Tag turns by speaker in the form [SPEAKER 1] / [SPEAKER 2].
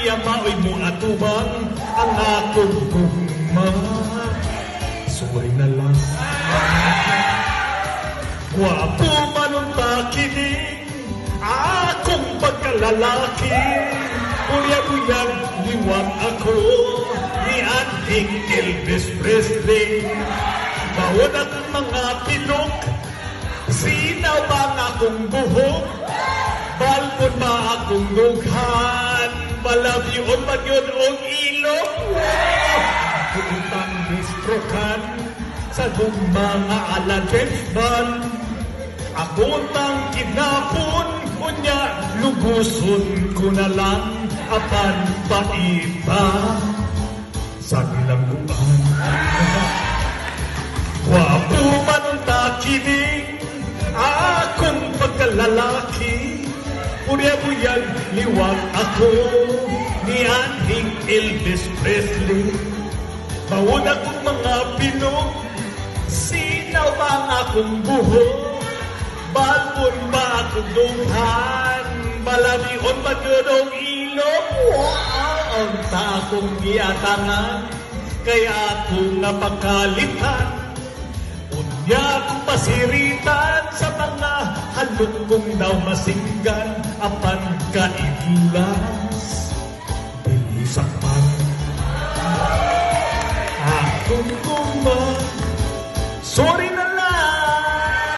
[SPEAKER 1] iya maoy mo atuban ang akong gugma. Suway na lang. Wapo manunta kining akong pagkalalaki. Buya-buyag liwag ako ni ating Elvis Presley. Bawod akong mga pinok, sinaw ba nga akong buhok? Balpon ba akong lughan? Balabyon ba yun ang ilong? Puntang distrokan sa kong mga James Bond. Akutang kinapon, kunya luguson ko na lang apan paiba sa bilangguan. Wapo man takining akong pagkalalaki. Buya-buyag liwag ako ni ating Elvis Presley. Bawod akong mga pinong, sinaw ba ang akong buhok? Balpon ba akong dunghan? Balabion ba yun ang ilong? Wow! Ang takong giatangan, kaya akong napakalitan. Unya akong pasiritan sa mga halong kong daw masinggan. Apan kaidlas, bilisapan. Akong